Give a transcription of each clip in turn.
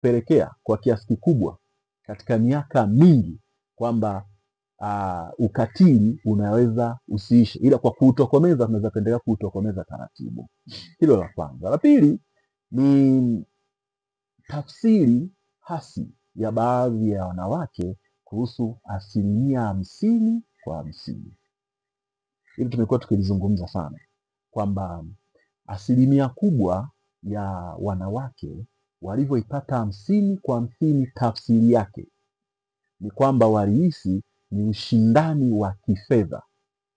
kupelekea kwa kiasi kikubwa katika miaka mingi kwamba ukatili unaweza usiishe, ila kwa kuutokomeza tunaweza kuendelea kuutokomeza taratibu. Hilo la kwanza. La pili ni tafsiri hasi ya baadhi ya wanawake kuhusu 50%. Hili tumekuwa tukilizungumza sana kwamba 50% ya wanawake walivyoipata 50/50, tafsiri yake ni kwamba walihisi ni ushindani wa kifedha,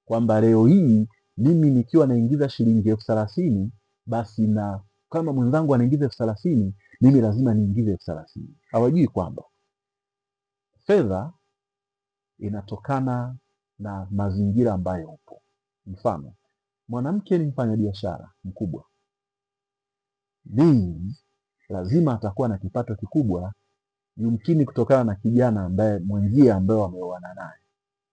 kwamba leo hii mimi nikiwa naingiza shilingi 30,000 basi na kama mwenzangu anaingiza 30,000 mimi lazima niingize 30,000. Hawajui kwamba fedha inatokana na mazingira ambayo upo. Mfano, mwanamke ni mfanyabiashara mkubwa, lazima atakuwa na kipato kikubwa, yumkini kutokana na kijana ambaye mwenzie ambaye wameoana naye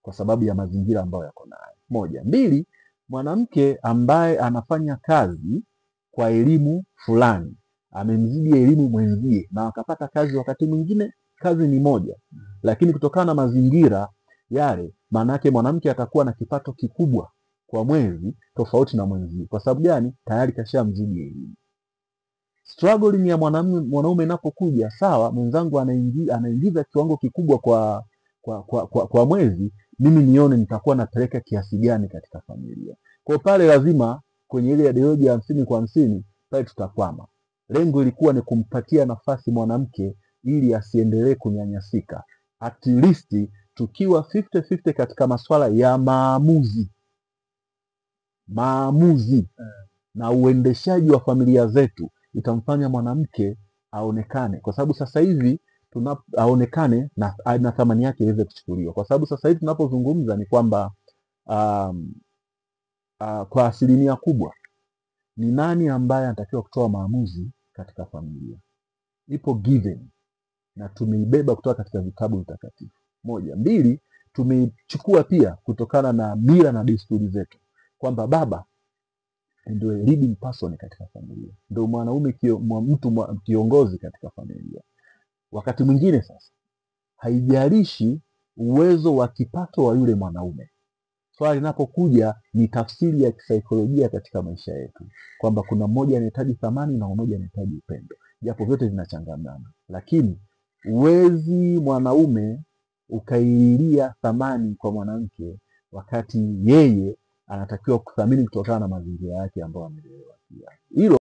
kwa sababu ya mazingira ambayo yako nayo. Moja. Mbili, mwanamke ambaye anafanya kazi kwa elimu fulani amemzidi elimu mwenzie na akapata kazi, wakati mwingine kazi ni moja, lakini kutokana na mazingira yale, maana yake mwanamke atakuwa na kipato kikubwa kwa mwezi tofauti na mwenzie. Kwa sababu gani? Tayari kashamzidi elimu. Struggling ya mwanaume inapokuja, sawa, mwenzangu anaingiza kiwango kikubwa kwa mwezi, mimi nione nitakuwa napeleka kiasi gani katika familia. Kwa pale lazima kwenye ile ideology ya 50/50 pale tutakwama. Lengo ilikuwa ni kumpatia nafasi mwanamke ili asiendelee kunyanyasika. At least tukiwa 50/50 katika masuala ya maamuzi na uendeshaji wa familia zetu, itamfanya mwanamke aonekane, kwa sababu sasa hivi aonekane na thamani yake iweze kuchukuliwa. Kwa sababu sasa hivi tunapozungumza ni kwamba kwa asilimia kubwa ni nani ambaye anatakiwa kutoa maamuzi katika familia, ipo given na tumeibeba kutoka katika vitabu vitakatifu. Moja. Mbili, tumeichukua pia kutokana na mila na desturi zetu kwamba baba ndio leading person katika familia, ndio mwanaume mtu kiongozi katika familia. Wakati mwingine sasa haijalishi uwezo wa kipato wa yule mwanaume, swali linapokuja ni tafsiri ya kisaikolojia katika maisha yetu, kwamba kuna mmoja anahitaji thamani na mmoja anahitaji upendo, japo vyote vinachangamana. Lakini uwezi mwanaume ukaililia thamani kwa mwanamke wakati yeye anatakiwa kuthamini kutokana na mazingira yake ambayo amelelewa. Hilo